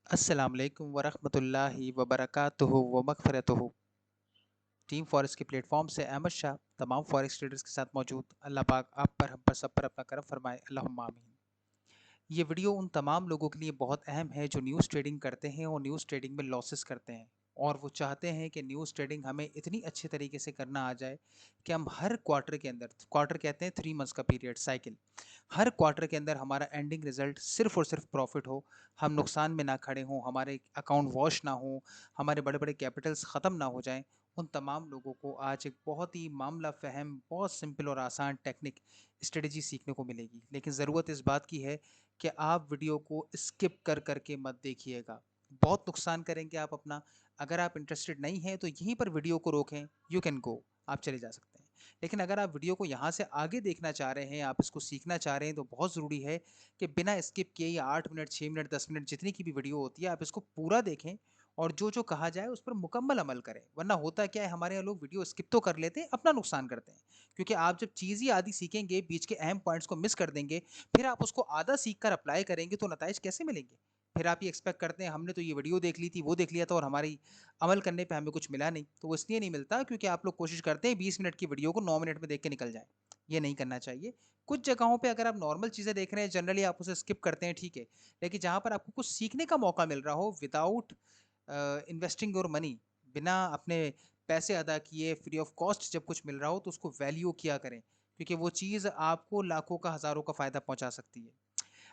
अस्सलामुअलैकुम वरहमतुल्लाहि वबरकातुहु व मगफ़िरतुहु। टीम फॉरेस्ट के प्लेटफॉर्म से अहमद शाह तमाम फॉरेस्ट ट्रेडर्स के साथ मौजूद। अल्लाह पाक आप पर, हम पर, सब पर अपना करम फरमाए, अल्लाहुम्मा आमीन। ये वीडियो उन तमाम लोगों के लिए बहुत अहम है जो न्यूज़ ट्रेडिंग करते हैं और न्यूज़ ट्रेडिंग में लॉसेस करते हैं, और वो चाहते हैं कि न्यूज़ ट्रेडिंग हमें इतनी अच्छे तरीके से करना आ जाए कि हम हर क्वार्टर के अंदर, क्वार्टर कहते हैं 3 मंथ्स का पीरियड साइकिल, हर क्वार्टर के अंदर हमारा एंडिंग रिजल्ट सिर्फ और सिर्फ प्रॉफिट हो, हम नुकसान में ना खड़े हों, हमारे अकाउंट वॉश ना हो, हमारे बड़े बड़े कैपिटल्स ख़त्म ना हो जाएं। उन तमाम लोगों को आज एक बहुत ही मामला फ़हम, बहुत सिंपल और आसान टेक्निक स्ट्रेटजी सीखने को मिलेगी। लेकिन ज़रूरत इस बात की है कि आप वीडियो को स्किप कर करके मत देखिएगा, बहुत नुकसान करेंगे आप अपना। अगर आप इंटरेस्टेड नहीं हैं तो यहीं पर वीडियो को रोकें, यू कैन गो, आप चले जा सकते हैं। लेकिन अगर आप वीडियो को यहाँ से आगे देखना चाह रहे हैं, आप इसको सीखना चाह रहे हैं, तो बहुत ज़रूरी है कि बिना स्किप किए ये 8 मिनट, 6 मिनट, 10 मिनट जितनी की भी वीडियो होती है, आप इसको पूरा देखें और जो जो कहा जाए उस पर मुकम्मल अमल करें। वरना होता क्या है, हमारे यहाँ लोग वीडियो स्किप तो कर लेते हैं, अपना नुकसान करते हैं। क्योंकि आप जब चीज़ ही आधी सीखेंगे, बीच के अहम पॉइंट्स को मिस कर देंगे, फिर आप उसको आधा सीख कर अप्लाई करेंगे तो नताइज कैसे मिलेंगे? फिर आप ये एक्सपेक्ट करते हैं हमने तो ये वीडियो देख ली थी, वो देख लिया था और हमारी अमल करने पे हमें कुछ मिला नहीं। तो वो इसलिए नहीं मिलता क्योंकि आप लोग कोशिश करते हैं 20 मिनट की वीडियो को 9 मिनट में देख के निकल जाएँ। ये नहीं करना चाहिए। कुछ जगहों पे अगर आप नॉर्मल चीज़ें देख रहे हैं, जनरली आप उसे स्किप करते हैं, ठीक है। लेकिन जहाँ पर आपको कुछ सीखने का मौका मिल रहा हो विदाउट इन्वेस्टिंग योर मनी, बिना अपने पैसे अदा किए, फ्री ऑफ कॉस्ट जब कुछ मिल रहा हो तो उसको वैल्यू किया करें, क्योंकि वो चीज़ आपको लाखों का, हज़ारों का फ़ायदा पहुँचा सकती है।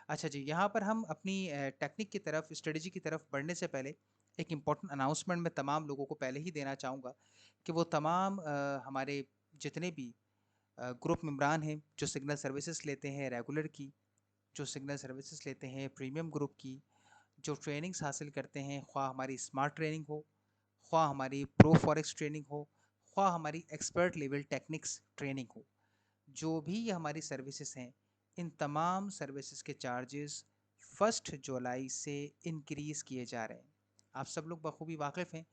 अच्छा जी, यहाँ पर हम अपनी टेक्निक की तरफ, स्ट्रेटजी की तरफ बढ़ने से पहले एक इम्पॉर्टेंट अनाउंसमेंट मैं तमाम लोगों को पहले ही देना चाहूँगा कि वो तमाम हमारे जितने भी ग्रुप मेंबरान हैं जो सिग्नल सर्विसेज लेते हैं रेगुलर की, जो सिग्नल सर्विसेज लेते हैं प्रीमियम ग्रुप की, जो ट्रेनिंग्स हासिल करते हैं, ख्वाह हमारी स्मार्ट ट्रेनिंग हो, ख्वाह हमारी प्रो फॉरेक्स ट्रेनिंग हो, ख्वाह हमारी एक्सपर्ट लेवल टेक्निक्स ट्रेनिंग हो, जो भी ये हमारी सर्विसेज हैं, इन तमाम सर्विसेज के चार्जेस 1 जुलाई से इंक्रीज़ किए जा रहे हैं। आप सब लोग बखूबी वाकिफ़ हैं,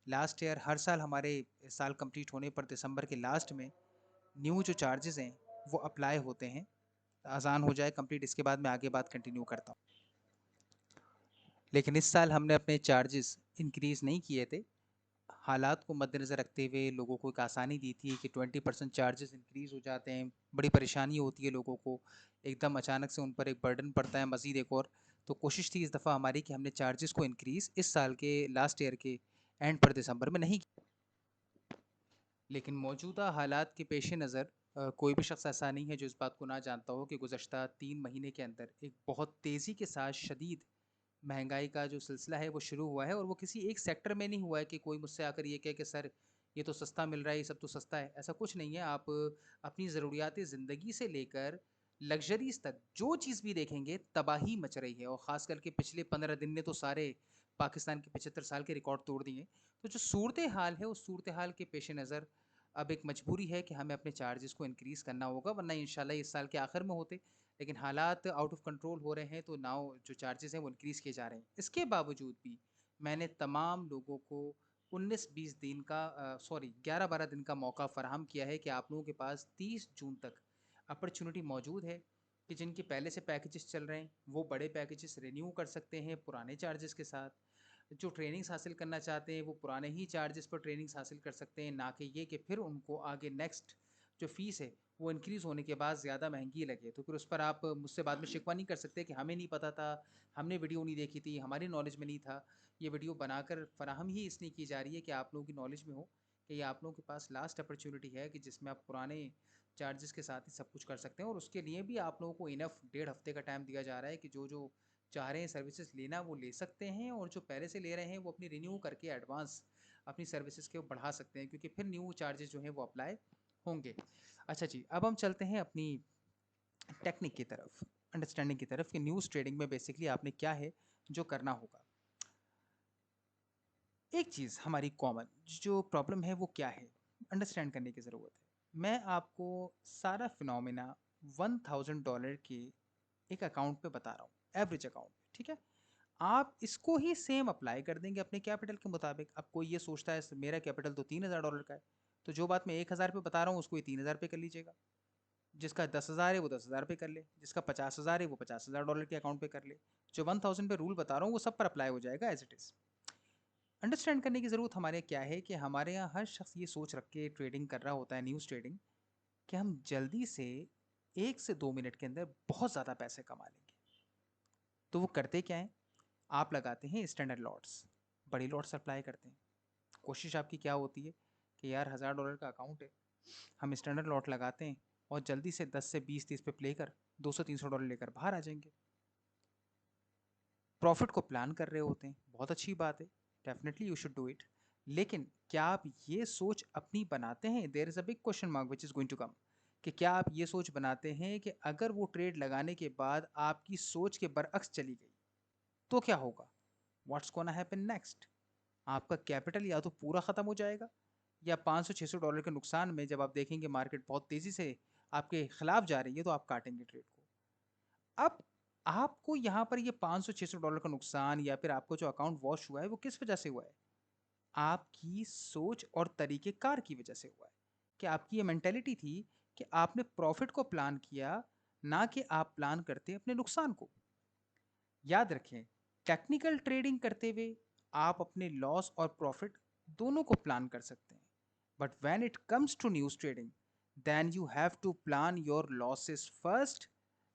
लास्ट ईयर हर साल हमारे साल कंप्लीट होने पर दिसंबर के लास्ट में न्यू जो चार्जेस हैं वो अप्लाई होते हैं। आसान हो जाए कंप्लीट, इसके बाद मैं आगे बात कंटिन्यू करता हूँ। लेकिन इस साल हमने अपने चार्जेस इंक्रीज़ नहीं किए थे। हालात को मद्देनज़र रखते हुए लोगों को एक आसानी दी थी कि 20% चार्जेस इंक्रीज़ हो जाते हैं। बड़ी परेशानी होती है लोगों को, एकदम अचानक से उन पर एक बर्डन पड़ता है मज़ीद एक और। तो कोशिश थी इस दफ़ा हमारी कि हमने चार्जेस को इंक्रीज़ इस साल के लास्ट ईयर के एंड पर दिसंबर में नहीं किया। लेकिन मौजूदा हालात के पेश नज़र कोई भी शख्स ऐसा नहीं है जो इस बात को ना जानता हो कि गुज़श्ता 3 महीने के अंदर एक बहुत तेज़ी के साथ शदीद महंगाई का जो सिलसिला है वो शुरू हुआ है। और वो किसी एक सेक्टर में नहीं हुआ है कि कोई मुझसे आकर ये कहे कि सर ये तो सस्ता मिल रहा है, ये सब तो सस्ता है, ऐसा कुछ नहीं है। आप अपनी ज़रूरियात ज़िंदगी से लेकर लग्जरीज तक जो चीज़ भी देखेंगे तबाही मच रही है, और ख़ास करके पिछले 15 दिन ने तो सारे पाकिस्तान के 75 साल के रिकॉर्ड तोड़ दिए। तो जो सूरत हाल है उस सूरत हाल के पेश नज़र अब एक मजबूरी है कि हमें अपने चार्जेस को इंक्रीज़ करना होगा, वरना इंशाल्लाह इस साल के आखिर में होते। लेकिन हालात आउट ऑफ कंट्रोल हो रहे हैं तो नाउ जो चार्जेस हैं वो इंक्रीज़ किए जा रहे हैं। इसके बावजूद भी मैंने तमाम लोगों को 19-20 दिन का, सॉरी 11-12 दिन का मौका फ़राहम किया है कि आप लोगों के पास 30 जून तक अपॉर्चुनिटी मौजूद है कि जिनके पहले से पैकेजेस चल रहे हैं वो बड़े पैकेजेस रिन्यू कर सकते हैं पुराने चार्जेस के साथ। जो ट्रेनिंग्स हासिल करना चाहते हैं वो पुराने ही चार्जेस पर ट्रेनिंग्स हासिल कर सकते हैं, ना कि ये कि फिर उनको आगे नेक्स्ट जो फ़ीस है वो इंक्रीज़ होने के बाद ज़्यादा महंगी लगे। तो फिर उस पर आप मुझसे बाद में शिकवा नहीं कर सकते कि हमें नहीं पता था, हमने वीडियो नहीं देखी थी, हमारी नॉलेज में नहीं था। ये वीडियो बनाकर फ़राहम ही इसलिए की जा रही है कि आप लोगों की नॉलेज में हो, कि ये आप लोगों के पास लास्ट अपॉर्चुनिटी है कि जिसमें आप पुराने चार्जेस के साथ ही सब कुछ कर सकते हैं। और उसके लिए भी आप लोगों को इनफ 1.5 हफ्ते का टाइम दिया जा रहा है कि जो जो चाह रहे हैं सर्विसेज लेना वो ले सकते हैं, और जो पहले से ले रहे हैं वो अपनी रिन्यू करके एडवांस अपनी सर्विसेज के बढ़ा सकते हैं, क्योंकि फिर न्यू चार्जेस जो हैं वो अप्लाई होंगे। अच्छा जी, अब हम चलते हैं अपनी टेक्निक की तरफ, अंडरस्टैंडिंग की तरफ कि न्यूज़ ट्रेडिंग में बेसिकली आपने क्या है जो करना होगा। एक चीज़ हमारी कॉमन जो प्रॉब्लम है वो क्या है, अंडरस्टैंड करने की ज़रूरत है। मैं आपको सारा फिनोमिना $1000 के एक अकाउंट पे बता रहा हूँ, एवरेज अकाउंट, ठीक है। आप इसको ही सेम अप्लाई कर देंगे अपने कैपिटल के मुताबिक। अब कोई ये सोचता है मेरा कैपिटल तो $3000 का है, तो जो बात मैं 1000 पे बता रहा हूँ उसको ही 3000 पे कर लीजिएगा। जिसका 10,000 है वो 10,000 पे कर ले, जिसका 50,000 है वो $50,000 के अकाउंट पे कर ले। जो 1000 पे रूल बता रहा हूँ वो सब पर अप्लाई हो जाएगा एज इट इज़। अंडरस्टैंड करने की ज़रूरत हमारे क्या है कि हमारे यहाँ हर शख्स ये सोच रख के ट्रेडिंग कर रहा होता है, न्यूज़ ट्रेडिंग, कि हम जल्दी से 1 से 2 मिनट के अंदर बहुत ज़्यादा पैसे कमा लेंगे। तो वो करते क्या हैं, आप लगाते हैं स्टैंडर्ड लॉट्स, बड़ी लॉट्स अप्लाई करते हैं। कोशिश आपकी क्या होती है कि यार $1000 का अकाउंट है, हम स्टैंडर्ड लॉट लगाते हैं और जल्दी से 10 से 20-30 पे प्ले कर $200-300 लेकर बाहर आ जाएंगे। प्रॉफिट को प्लान कर रहे होते हैं, बहुत अच्छी बात है, definitely you should do it. लेकिन क्या आप ये सोच अपनी बनाते हैं, there is a big question mark which is going to come, कि क्या आप ये सोच बनाते हैं कि अगर वो ट्रेड लगाने के बाद आपकी सोच के बरअक्स चली गई तो क्या होगा, व्हाट्स गोना हैपन नेक्स्ट। आपका कैपिटल या तो पूरा ख़त्म हो जाएगा या $500-600 के नुकसान में जब आप देखेंगे मार्केट बहुत तेज़ी से आपके खिलाफ जा रही है तो आप काटेंगे ट्रेड को। अब आपको यहाँ पर ये $500-600 का नुकसान या फिर आपको जो अकाउंट वॉश हुआ है वो किस वजह से हुआ है, आपकी सोच और तरीक़ेकार की वजह से हुआ है। कि आपकी ये मेंटालिटी थी कि आपने प्रॉफिट को प्लान किया, ना कि आप प्लान करते अपने नुकसान को। याद रखें, टेक्निकल ट्रेडिंग करते हुए आप अपने लॉस और प्रॉफिट दोनों को प्लान कर सकते हैं, but when it comes to news trading then you have to plan your losses first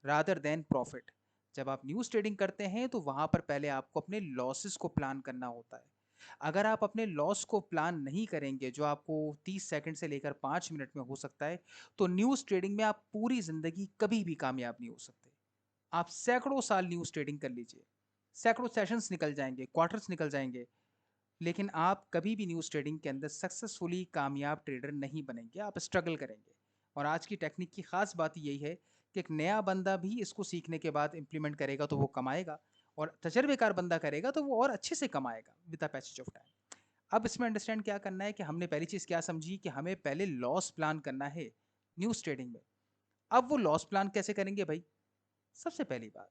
rather than profit. जब आप न्यूज़ ट्रेडिंग करते हैं तो वहाँ पर पहले आपको अपने लॉसेस को प्लान करना होता है। अगर आप अपने लॉस को प्लान नहीं करेंगे, जो आपको 30 सेकंड से लेकर 5 मिनट में हो सकता है, तो न्यूज़ ट्रेडिंग में आप पूरी ज़िंदगी कभी भी कामयाब नहीं हो सकते। आप सैकड़ों साल न्यूज़ ट्रेडिंग कर लीजिए, सैकड़ों सेशंस निकल जाएंगे, क्वार्टर्स निकल जाएंगे, लेकिन आप कभी भी न्यूज़ ट्रेडिंग के अंदर सक्सेसफुली कामयाब ट्रेडर नहीं बनेंगे, आप स्ट्रगल करेंगे। और आज की टेक्निक की ख़ास बात यही है कि एक नया बंदा भी इसको सीखने के बाद इम्प्लीमेंट करेगा तो वो कमाएगा, और तजर्बेकार बंदा करेगा तो वो और अच्छे से कमाएगा with the passage of time. अब इसमें अंडरस्टैंड क्या करना है कि हमने पहली चीज़ क्या समझी कि हमें पहले लॉस प्लान करना है न्यूज़ ट्रेडिंग में। अब वो लॉस प्लान कैसे करेंगे भाई, सबसे पहली बात,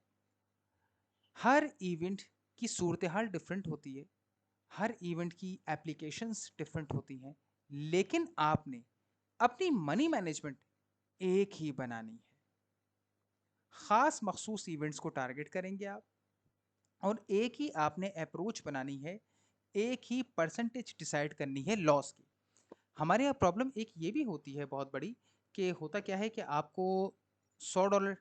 हर इवेंट की सूरत हाल डिफरेंट होती है, हर इवेंट की एप्लीकेशंस डिफरेंट होती हैं, लेकिन आपने अपनी मनी मैनेजमेंट एक ही बनानी है। ख़ास मखसूस इवेंट्स को टारगेट करेंगे आप, और एक ही आपने अप्रोच बनानी है, एक ही परसेंटेज डिसाइड करनी है लॉस की। हमारे यहाँ प्रॉब्लम एक ये भी होती है बहुत बड़ी, कि होता क्या है कि आपको $100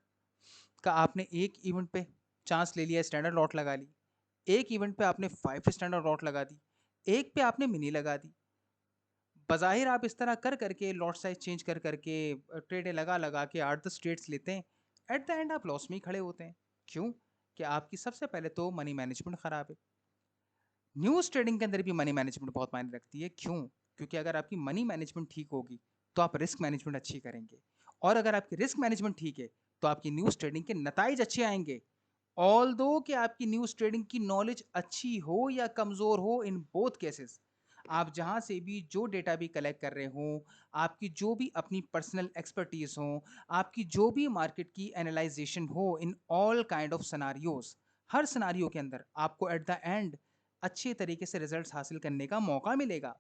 का आपने एक इवेंट पे चांस ले लिया, स्टैंडर्ड लॉट लगा ली, एक इवेंट पे आपने 5 स्टैंडर्ड लॉट लगा दी, एक पे आपने मिनी लगा दी। बज़ाहिर आप इस तरह कर करके लॉट साइज़ चेंज कर करके ट्रेडें लगा लगा के 8-10 ट्रेड्स लेते हैं, एट द एंड आप लॉस में ही खड़े होते हैं। क्यों? कि आपकी सबसे पहले तो मनी मैनेजमेंट ख़राब है। न्यूज़ ट्रेडिंग के अंदर भी मनी मैनेजमेंट बहुत मायने रखती है। क्यों? क्योंकि अगर आपकी मनी मैनेजमेंट ठीक होगी, तो आप रिस्क मैनेजमेंट अच्छी करेंगे, और अगर आपकी रिस्क मैनेजमेंट ठीक है, तो आपकी न्यूज़ ट्रेडिंग के नताइज अच्छे आएँगे। ऑल्दो कि आपकी न्यूज़ ट्रेडिंग की नॉलेज अच्छी हो या कमज़ोर हो, इन बोथ केसेस आप जहाँ से भी जो डेटा भी कलेक्ट कर रहे हों, आपकी जो भी अपनी पर्सनल एक्सपर्टीज़ हों, आपकी जो भी मार्केट की एनालाइज़ेशन हो, in all kind of scenarios, her scenario के अंदर आपको एट द एंड अच्छे तरीके से रिजल्ट्स हासिल करने का मौका मिलेगा।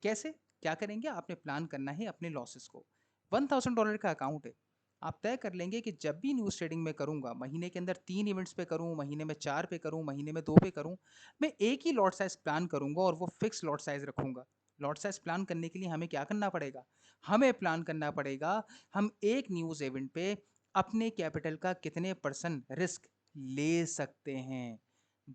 कैसे? क्या करेंगे? आपने प्लान करना है अपने लॉसेस को। $1000 का अकाउंट है। आप तय कर लेंगे कि जब भी न्यूज़ ट्रेडिंग में करूँगा, महीने के अंदर 3 इवेंट्स पे करूँ, महीने में 4 पे करूँ, महीने में 2 पे करूँ, मैं एक ही लॉट साइज़ प्लान करूँगा और वो फिक्स लॉट साइज़ रखूँगा। लॉट साइज़ प्लान करने के लिए हमें क्या करना पड़ेगा? हमें प्लान करना पड़ेगा, हम एक न्यूज़ इवेंट पे अपने कैपिटल का कितने परसेंट रिस्क ले सकते हैं।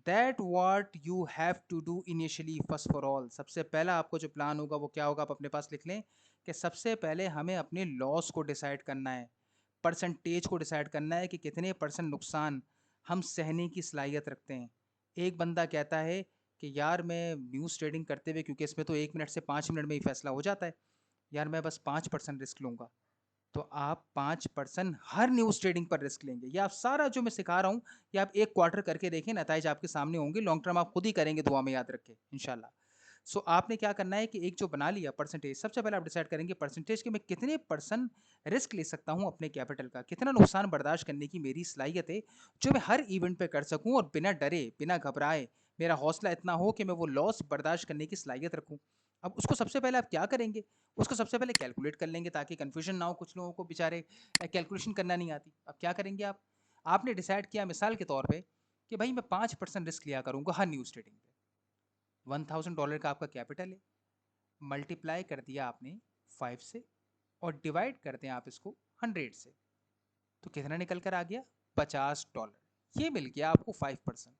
That what you have to do initially first for all. सबसे पहला आपको जो प्लान होगा वो क्या होगा, आप अपने पास लिख लें कि सबसे पहले हमें अपने लॉस को डिसाइड करना है, परसेंटेज को डिसाइड करना है कि कितने परसेंट नुकसान हम सहने की सलाहियत रखते हैं। एक बंदा कहता है कि यार मैं न्यूज़ ट्रेडिंग करते हुए, क्योंकि इसमें तो 1 मिनट से 5 मिनट में ही फैसला हो जाता है, यार मैं बस 5% रिस्क लूँगा। तो आप 5% हर न्यूज़ ट्रेडिंग पर रिस्क लेंगे। ये आप सारा जो मैं सिखा रहा हूँ, ये आप 1 क्वार्टर करके देखें, नताइज आपके सामने होंगे। लॉन्ग टर्म आप खुद ही करेंगे, दुआ में याद रखें इंशाल्लाह। सो आपने क्या करना है कि एक जो बना लिया परसेंटेज, सबसे पहले आप डिसाइड करेंगे परसेंटेज कि मैं कितने परसेंट रिस्क ले सकता हूँ अपने कैपिटल का, कितना नुकसान बर्दाश्त करने की मेरी सलाहियत है, जो मैं हर इवेंट पे कर सकूँ और बिना डरे, बिना घबराए, मेरा हौसला इतना हो कि मैं वो लॉस बर्दाश्त करने की सलाहियत रखूँ। अब उसको सबसे पहले आप क्या करेंगे, उसको सबसे पहले कैलकुलेट कर लेंगे ताकि कन्फ्यूजन ना हो, कुछ लोगों को बेचारे कैलकुलेशन करना नहीं आती। अब क्या करेंगे आप, आपने डिसाइड किया मिसाल के तौर पे कि भाई मैं 5% रिस्क लिया करूँगा हर न्यूज़ ट्रेडिंग पे। $1000 का आपका कैपिटल है, मल्टीप्लाई कर दिया आपने 5 से और डिवाइड कर दें आप इसको 100 से, तो कितना निकल कर आ गया, $50। ये मिल गया आपको 5%।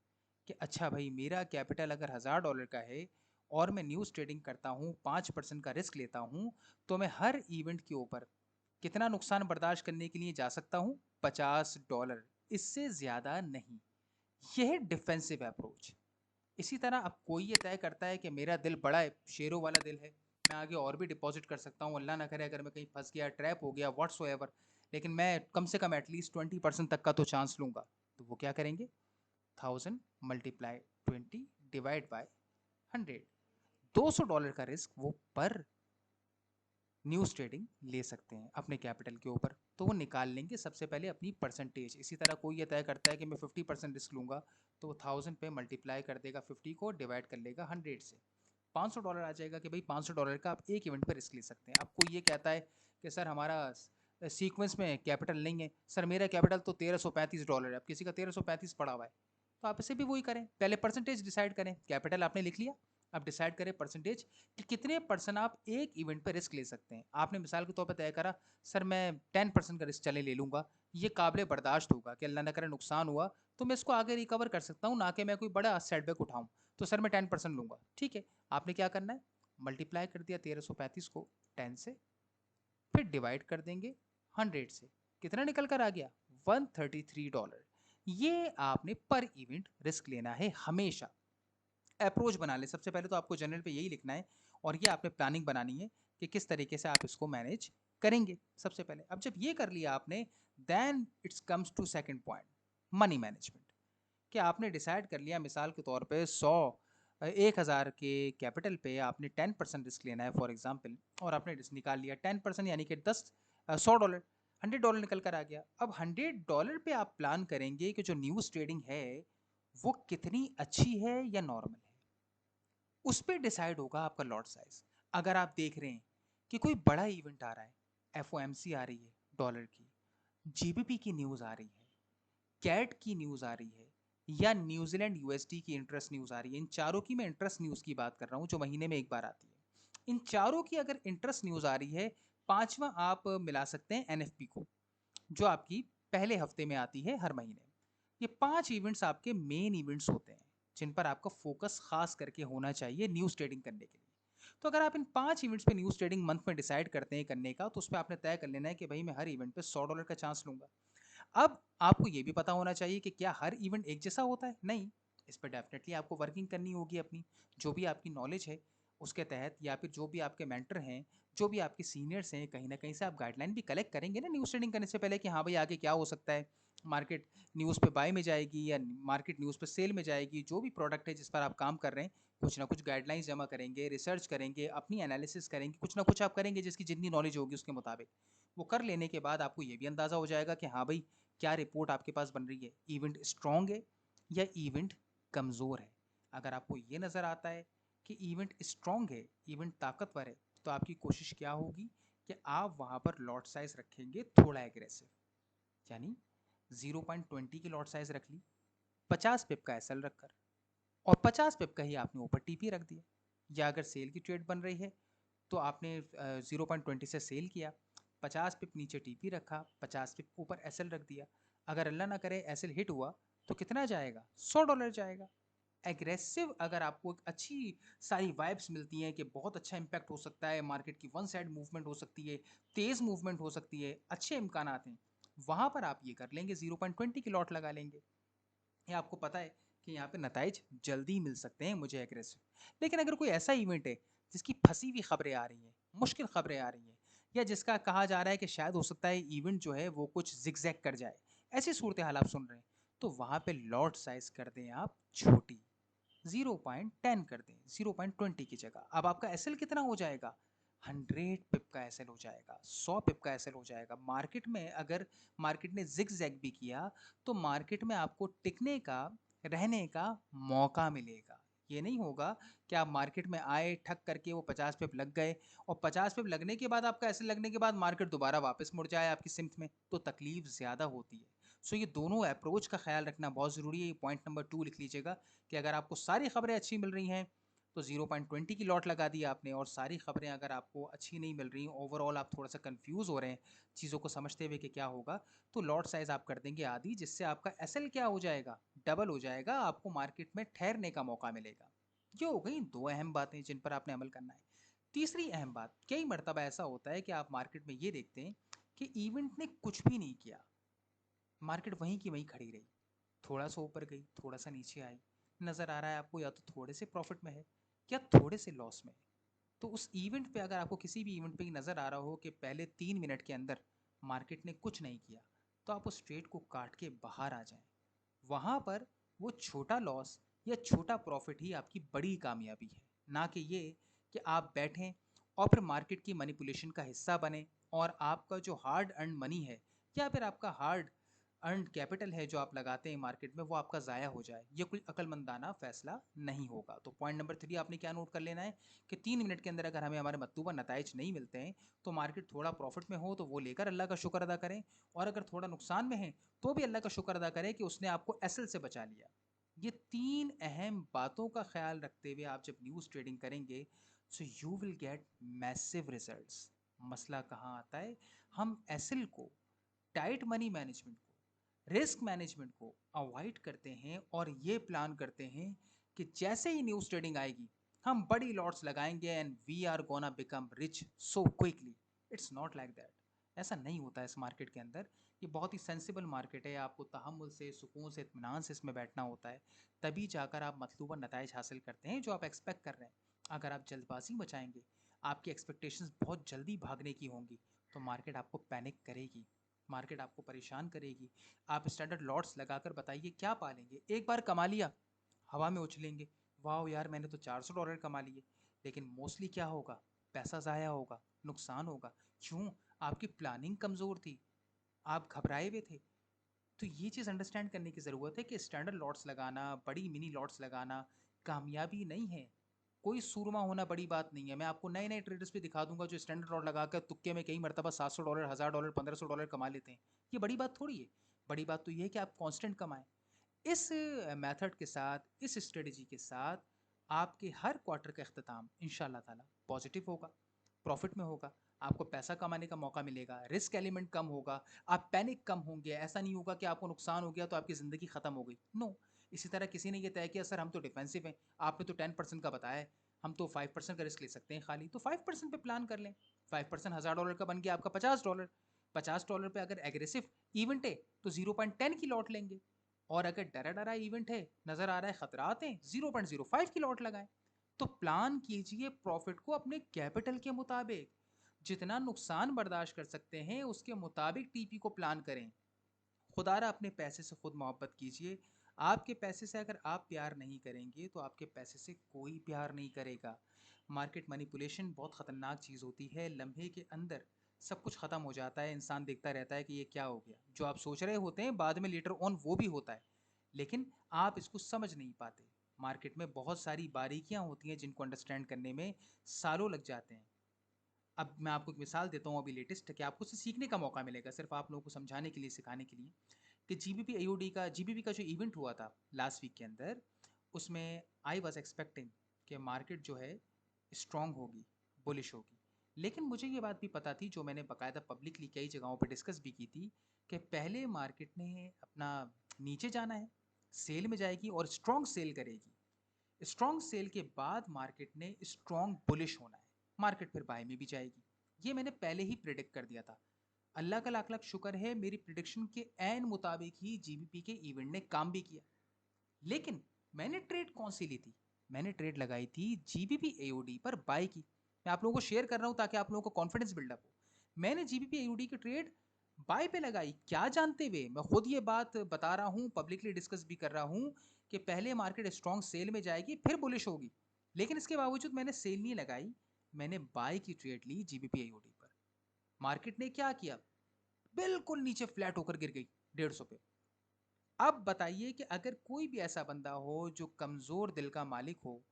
कि अच्छा भाई मेरा कैपिटल अगर $1000 का है और मैं न्यूज़ ट्रेडिंग करता हूँ, 5% का रिस्क लेता हूँ, तो मैं हर इवेंट के ऊपर कितना नुकसान बर्दाश्त करने के लिए जा सकता हूँ, $50, इससे ज़्यादा नहीं। यह है डिफेंसिव अप्रोच। इसी तरह अब कोई ये तय करता है कि मेरा दिल बड़ा है, शेरों वाला दिल है, मैं आगे और भी डिपॉजिट कर सकता हूँ, अल्लाह ना करे अगर मैं कहीं फंस गया, ट्रैप हो गया, व्हाट्सो एवर, लेकिन मैं कम से कम एटलीस्ट 20% तक का तो चांस लूँगा। तो वो क्या करेंगे, 1000 × 20 डिवाइड बाय 100, $200 का रिस्क वो पर न्यूज़ ट्रेडिंग ले सकते हैं अपने कैपिटल के ऊपर। तो वो निकाल लेंगे सबसे पहले अपनी परसेंटेज। इसी तरह कोई ये तय करता है कि मैं 50% रिस्क लूँगा, तो वो 1000 पे मल्टीप्लाई कर देगा, 50 को डिवाइड कर लेगा 100 से, $500 आ जाएगा कि भाई $500 का आप एक इवेंट पे रिस्क ले सकते हैं। अब कोई ये कहता है कि सर हमारा सीक्वेंस में कैपिटल नहीं है, सर मेरा कैपिटल तो $1335 है, अब किसी का 1335 पड़ा हुआ है, तो आप इसे भी वही करें, पहले परसेंटेज डिसाइड करें, कैपिटल आपने लिख लिया, अब डिसाइड करें परसेंटेज कि कितने परसेंट आप एक इवेंट पर रिस्क ले सकते हैं। आपने मिसाल के तौर पर तय करा, सर मैं 10% का रिस्क चले ले लूँगा, ये काबिल बर्दाश्त होगा कि अल्लाह ना करे नुकसान हुआ तो मैं इसको आगे रिकवर कर सकता हूँ, ना कि मैं कोई बड़ा सेटबैक उठाऊँ, तो सर मैं 10% लूँगा। ठीक है, आपने क्या करना है, मल्टीप्लाई कर दिया 1335 को 10 से, फिर डिवाइड कर देंगे 100 से, कितना निकल कर आ गया, $133। ये आपने पर इवेंट रिस्क लेना है हमेशा। अप्रोच बना ले, सबसे पहले तो आपको जनरल पे यही लिखना है और ये आपने प्लानिंग बनानी है कि किस तरीके से आप इसको मैनेज करेंगे सबसे पहले। अब जब ये कर लिया आपने, then it's comes to second point, money management. कि आपने डिसाइड कर लिया मिसाल के तौर पे 1000 के कैपिटल पे आपने 10% रिस्क लेना है फॉर एग्जांपल, और आपने रिस्क निकाल लिया 10%, यानी कि $100, $100 निकल कर आ गया। अब $100 पे आप प्लान करेंगे कि जो न्यूज़ ट्रेडिंग है वो कितनी अच्छी है या नॉर्मल है, उस पर डिसाइड होगा आपका लॉट साइज। अगर आप देख रहे हैं कि कोई बड़ा इवेंट आ रहा है, एफओएमसी आ रही है डॉलर की, जीबीपी की न्यूज़ आ रही है, कैट की न्यूज़ आ रही है, या न्यूजीलैंड यूएसडी की इंटरेस्ट न्यूज़ आ रही है, इन चारों की मैं इंटरेस्ट न्यूज़ की बात कर रहा हूँ जो महीने में एक बार आती है, इन चारों की अगर इंटरेस्ट न्यूज़ आ रही है, पांचवा आप मिला सकते हैं एनएफपी को, जो आपकी पहले हफ्ते में आती है हर महीने। ये 5 इवेंट्स आपके मेन इवेंट्स होते हैं जिन पर आपका फोकस खास करके होना चाहिए न्यूज़ ट्रेडिंग करने के लिए। तो अगर आप इन 5 इवेंट्स पे न्यूज़ ट्रेडिंग मंथ में डिसाइड करते हैं करने का, तो उस पर आपने तय कर लेना है कि भाई मैं हर इवेंट पे $100 का चांस लूंगा। अब आपको ये भी पता होना चाहिए कि क्या हर इवेंट एक जैसा होता है, नहीं, इस पर डेफिनेटली आपको वर्किंग करनी होगी अपनी, जो भी आपकी नॉलेज है उसके तहत, या फिर जो भी आपके मेंटर हैं, जो भी आपके सीनियर्स हैं, कहीं ना कहीं से आप गाइडलाइन भी कलेक्ट करेंगे ना न्यूज़ ट्रेडिंग करने से पहले कि हाँ भाई आगे क्या हो सकता है, मार्केट न्यूज़ पे बाय में जाएगी या मार्केट न्यूज़ पे सेल में जाएगी, जो भी प्रोडक्ट है जिस पर आप काम कर रहे हैं, कुछ ना कुछ गाइडलाइंस जमा करेंगे, रिसर्च करेंगे, अपनी एनालिसिस करेंगे, कुछ ना कुछ आप करेंगे जिसकी जितनी नॉलेज होगी उसके मुताबिक। वो कर लेने के बाद आपको ये भी अंदाज़ा हो जाएगा कि हाँ भाई क्या रिपोर्ट आपके पास बन रही है, इवेंट स्ट्रॉन्ग है या इवेंट कमज़ोर है। अगर आपको ये नज़र आता है कि इवेंट स्ट्रॉन्ग है, इवेंट ताकतवर है, तो आपकी कोशिश क्या होगी कि आप वहाँ पर लॉट साइज रखेंगे थोड़ा एग्रेसिव, यानी 0.20 की लॉट साइज रख ली, 50 पिप का एसएल रखकर, और 50 पिप का ही आपने ऊपर टीपी रख दिया। या अगर सेल की ट्रेड बन रही है तो आपने 0.20 से सेल किया, 50 पिप नीचे टीपी रखा, 50 पिप ऊपर एसएल रख दिया। अगर अल्लाह ना करे एसएल हिट हुआ तो कितना जाएगा, $100 जाएगा। एग्रेसिव अगर आपको एक अच्छी सारी वाइब्स मिलती हैं कि बहुत अच्छा इंपैक्ट हो सकता है, मार्केट की वन साइड मूवमेंट हो सकती है, तेज़ मूवमेंट हो सकती है, अच्छे इम्कान हैं, वहाँ पर आप ये कर लेंगे, 0.20 की लॉट लगा लेंगे। ये आपको पता है कि यहाँ पे नताइज जल्दी मिल सकते हैं मुझे एग्रेसिव। लेकिन अगर कोई ऐसा इवेंट है जिसकी फंसी हुई खबरें आ रही हैं, मुश्किल खबरें आ रही हैं, या जिसका कहा जा रहा है कि शायद हो सकता है इवेंट जो है वो कुछ जिगजैग कर जाए, ऐसी सूरत हाल आप सुन रहे हैं, तो वहाँ पे लॉट साइज कर दें आप छोटी, 0.10 कर दें, 0.20 की जगह। अब आपका एसएल कितना हो जाएगा, 100 पिप का एसएल हो जाएगा, 100 पिप का एसएल हो जाएगा। मार्केट में अगर मार्केट ने जिग जैग भी किया तो मार्केट में आपको टिकने का, रहने का मौका मिलेगा। ये नहीं होगा कि आप मार्केट में आए, ठग करके वो 50 पिप लग गए और 50 पिप लगने के बाद आपका ऐसे लगने के बाद मार्केट दोबारा वापस मुड़ जाए आपकी सिमत में, तो तकलीफ ज़्यादा होती है। सो ये दोनों अप्रोच का ख्याल रखना बहुत ज़रूरी है। ये पॉइंट नंबर 2 लिख लीजिएगा कि अगर आपको सारी खबरें अच्छी मिल रही हैं तो 0.20 की लॉट लगा दी आपने, और सारी खबरें अगर आपको अच्छी नहीं मिल रही, ओवरऑल आप थोड़ा सा कंफ्यूज हो रहे हैं चीज़ों को समझते हुए कि क्या होगा, तो लॉट साइज आप कर देंगे आधी, जिससे आपका एसएल क्या हो जाएगा, डबल हो जाएगा, आपको मार्केट में ठहरने का मौका मिलेगा। ये हो गई दो अहम बातें जिन पर आपने अमल करना है। तीसरी अहम बात, कई मरतबा ऐसा होता है कि आप मार्केट में ये देखते हैं कि इवेंट ने कुछ भी नहीं किया, मार्केट वहीं की वहीं खड़ी रही, थोड़ा सा ऊपर गई, थोड़ा सा नीचे आई, नज़र आ रहा है आपको या तो थोड़े से प्रॉफिट में है या थोड़े से लॉस में है। तो उस इवेंट पे अगर आपको किसी भी इवेंट पे नज़र आ रहा हो कि पहले 3 मिनट के अंदर मार्केट ने कुछ नहीं किया, तो आप उस ट्रेड को काट के बाहर आ जाएं। वहाँ पर वो छोटा लॉस या छोटा प्रॉफिट ही आपकी बड़ी कामयाबी है, ना कि ये कि आप बैठें और फिर मार्केट की मैनिपुलेशन का हिस्सा बने और आपका जो हार्ड अर्न मनी है या फिर आपका हार्ड अर्न कैपिटल है जो आप लगाते हैं मार्केट में, वो आपका ज़ाया हो जाए। ये कोई अक्लमंदाना फैसला नहीं होगा। तो पॉइंट नंबर 3 आपने क्या नोट कर लेना है कि 3 मिनट के अंदर अगर हमें हमारे मतलूबा नताइज नहीं मिलते हैं तो मार्केट थोड़ा प्रॉफिट में हो तो वो लेकर अल्लाह का शुक्र अदा करें, और अगर थोड़ा नुकसान में है तो भी अल्लाह का शुक्र अदा करें कि उसने आपको एसल से बचा लिया। ये 3 अहम बातों का ख्याल रखते हुए आप जब न्यूज़ ट्रेडिंग करेंगे, so you will get massive results. मसला कहाँ आता है, हम एसल को, टाइट मनी मैनेजमेंट को, रिस्क मैनेजमेंट को अवॉइड करते हैं और ये प्लान करते हैं कि जैसे ही न्यूज़ ट्रेडिंग आएगी हम बड़ी लॉट्स लगाएंगे and we are gonna become rich so quickly. It's not like that. ऐसा नहीं होता है इस मार्केट के अंदर। ये बहुत ही सेंसिबल मार्केट है, आपको तहम्मुल से, सुकून से, इत्मीनान से इसमें बैठना होता है, तभी जाकर आप मतलूबा नताइज हासिल करते हैं जो आप एक्सपेक्ट कर रहे हैं। अगर आप जल्दबाजी मचाएंगे, आपकी एक्सपेक्टेशंस बहुत जल्दी भागने की होंगी, तो मार्केट आपको पैनिक करेगी, मार्केट आपको परेशान करेगी। आप स्टैंडर्ड लॉट्स लगाकर बताइए क्या पालेंगे। एक बार कमा लिया, हवा में उछलेंगे, वाह यार मैंने तो $400 कमा लिए, लेकिन मोस्टली क्या होगा, पैसा ज़ाया होगा, नुकसान होगा। क्यों? आपकी प्लानिंग कमज़ोर थी, आप घबराए हुए थे। तो ये चीज़ अंडरस्टैंड करने की ज़रूरत है कि स्टैंडर्ड लॉट्स लगाना, बड़ी मिनी लॉट्स लगाना कामयाबी नहीं है। कोई सूरमा होना बड़ी बात नहीं है। मैं आपको नए नए ट्रेडर्स भी दिखा दूंगा जो स्टैंडर्ड लॉट लगाकर तुक्के में कई मरतबा $700, $1000, $1500 कमा लेते हैं। ये बड़ी बात थोड़ी है। बड़ी बात तो ये है कि आप कांस्टेंट कमाएं। इस मेथड के साथ, इस स्ट्रेटजी के साथ आपके हर क्वार्टर का अख्ताम इंशाल्लाह ताला पॉजिटिव होगा, प्रॉफिट में होगा, आपको पैसा कमाने का मौका मिलेगा, रिस्क एलिमेंट कम होगा, आप पैनिक कम होंगे। ऐसा नहीं होगा कि आपको नुकसान हो गया तो आपकी ज़िंदगी ख़त्म हो गई, नो। इसी तरह किसी ने ये तय किया सर हम तो डिफेंसिव हैं, आपने तो 10% का बताया है, हम तो 5% का रिस्क ले सकते हैं खाली, तो 5% पे प्लान कर लें। 5% $1000 का बन गया आपका $50। $50 पे अगर एग्रेसिव इवेंट है तो 0.10 की लॉट लेंगे, और अगर डरा डरा इवेंट है, नज़र आ रहा है खतरात हैं, 0.05 की लॉट लगाएं। तो प्लान कीजिए प्रॉफिट को अपने कैपिटल के मुताबिक, जितना नुकसान बर्दाश्त कर सकते हैं उसके मुताबिक टीपी को प्लान करें। खुदारा अपने पैसे से खुद मोहब्बत कीजिए। आपके पैसे से अगर आप प्यार नहीं करेंगे तो आपके पैसे से कोई प्यार नहीं करेगा। मार्केट मैनिपुलेशन बहुत ख़तरनाक चीज़ होती है, लम्हे के अंदर सब कुछ ख़त्म हो जाता है, इंसान देखता रहता है कि ये क्या हो गया। जो आप सोच रहे होते हैं बाद में लेटर ऑन वो भी होता है, लेकिन आप इसको समझ नहीं पाते। मार्केट में बहुत सारी बारीकियां होती हैं जिनको अंडरस्टैंड करने में सालों लग जाते हैं। अब मैं आपको एक मिसाल देता हूँ अभी लेटेस्ट, कि आपको उससे सीखने का मौका मिलेगा, सिर्फ आप लोगों को समझाने के लिए, सिखाने के लिए, कि जीबीपी का जो इवेंट हुआ था लास्ट वीक के अंदर, उसमें आई वॉज एक्सपेक्टिंग कि मार्केट जो है स्ट्रांग होगी, बुलिश होगी। लेकिन मुझे ये बात भी पता थी, जो मैंने बाकायदा पब्लिकली कई जगहों पर डिस्कस भी की थी, कि पहले मार्केट ने अपना नीचे जाना है, सेल में जाएगी और स्ट्रांग सेल करेगी। स्ट्रॉन्ग सेल के बाद मार्केट ने स्ट्रॉन्ग बुलिश होना है, मार्केट फिर बाय में भी जाएगी। ये मैंने पहले ही प्रिडिक्ट कर दिया था। अल्लाह का लाख लाख शुक्र है, मेरी प्रिडिक्शन के एन मुताबिक ही जीबीपी के इवेंट ने काम भी किया। लेकिन मैंने ट्रेड कौन सी ली थी? मैंने ट्रेड लगाई थी जीबीपी एओडी पर बाय की। मैं आप लोगों को शेयर कर रहा हूं ताकि आप लोगों को कॉन्फिडेंस बिल्डअप हो। मैंने जीबीपी एओडी की ट्रेड बाय पे लगाई, क्या जानते हुए, मैं खुद ये बात बता रहा हूं, पब्लिकली डिस्कस भी कर रहा हूं, कि पहले मार्केट स्ट्रॉन्ग सेल में जाएगी फिर बुलिश होगी। लेकिन इसके बावजूद मैंने सेल नहीं लगाई, मैंने बाय की ट्रेड ली जीबीपी एओडी पर। मार्केट ने क्या किया, बिल्कुल नीचे फ्लैट होकर गिर गई 150 पे। अब बताइए कि अगर कोई भी ऐसा बंदा हो जो कमज़ोर दिल का मालिक हो,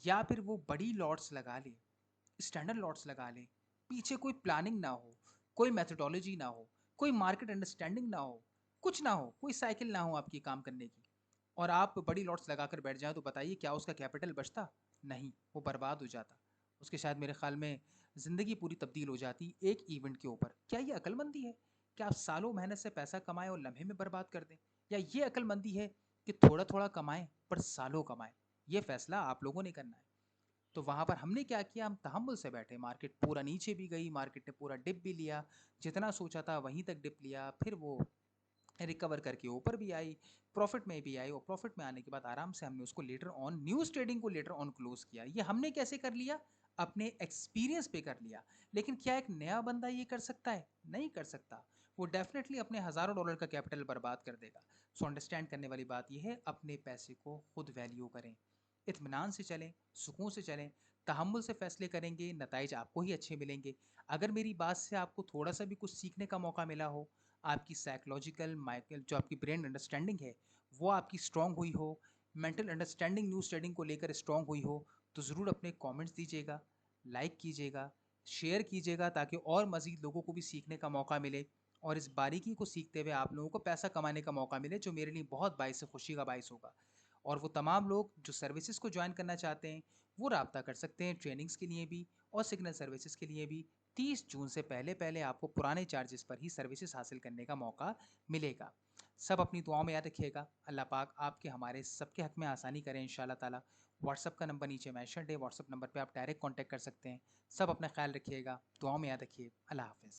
या फिर वो बड़ी लॉट्स लगा ले, स्टैंडर्ड लॉट्स लगा ले, पीछे कोई प्लानिंग ना हो, कोई मेथोडोलॉजी ना हो, कोई मार्केट अंडरस्टैंडिंग ना हो, कुछ ना हो, कोई साइकिल ना हो आपकी काम करने की, और आप बड़ी लॉट्स लगाकर बैठ जाएं, तो बताइए क्या उसका कैपिटल बचता? नहीं, वो बर्बाद हो जाता। उसके शायद मेरे ख्याल में ज़िंदगी पूरी तब्दील हो जाती एक इवेंट के ऊपर। क्या ये अक्लमंदी है कि आप सालों मेहनत से पैसा कमाएं और लम्हे में बर्बाद कर दें? या ये अक्लमंदी है कि थोड़ा थोड़ा कमाएं पर सालों कमाएं? ये फैसला आप लोगों ने करना है। तो वहाँ पर हमने क्या किया, हम तहम्मुल से बैठे। मार्केट पूरा नीचे भी गई, मार्केट ने पूरा डिप भी लिया, जितना सोचा था वहीं तक डिप लिया, फिर वो रिकवर करके ऊपर भी आई, प्रॉफिट में भी आई, और प्रॉफिट में आने के बाद आराम से हमने उसको लेटर ऑन न्यूज़ ट्रेडिंग को लेटर ऑन क्लोज किया। ये हमने कैसे कर लिया? अपने एक्सपीरियंस पे कर लिया। लेकिन क्या एक नया बंदा ये कर सकता है? नहीं कर सकता। वो डेफिनेटली अपने हज़ारों डॉलर का कैपिटल बर्बाद कर देगा। सो अंडरस्टैंड करने वाली बात यह है, अपने पैसे को खुद वैल्यू करें, इत्मीनान से चलें, सुकून से चलें, तहम्मुल से फैसले करेंगे, नताइज आपको ही अच्छे मिलेंगे। अगर मेरी बात से आपको थोड़ा सा भी कुछ सीखने का मौका मिला हो, आपकी साइकोलॉजिकल माइकल जो आपकी ब्रेन अंडरस्टैंडिंग है वो आपकी स्ट्रांग हुई हो, मेंटल अंडरस्टैंडिंग न्यूज़ स्टडिंग को लेकर स्ट्रांग हुई हो, तो ज़रूर अपने कमेंट्स दीजिएगा, लाइक कीजिएगा, शेयर कीजिएगा, ताकि और मज़ीद लोगों को भी सीखने का मौका मिले, और इस बारीकी को सीखते हुए आप लोगों को पैसा कमाने का मौका मिले, जो मेरे लिए बहुत बाइस खुशी का बाइस होगा। और वो तमाम लोग जो सर्विसेज को ज्वाइन करना चाहते हैं, वो रब्ता कर सकते हैं ट्रेनिंग्स के लिए भी और सिग्नल सर्विसेज के लिए भी। 30 जून से पहले पहले आपको पुराने चार्जेस पर ही सर्विसेज हासिल करने का मौका मिलेगा। सब अपनी दुआओं में याद रखिएगा। अल्लाह पाक आपके हमारे सबके हक में आसानी करें इंशाल्लाह ताला। व्हाट्सअप का नंबर नीचे मैंशन है, व्हाट्सअप नंबर पे आप डायरेक्ट कांटेक्ट कर सकते हैं। सब अपना ख्याल रखिएगा, दुआओं में याद रखिए। अल्लाह हाफ़िज़।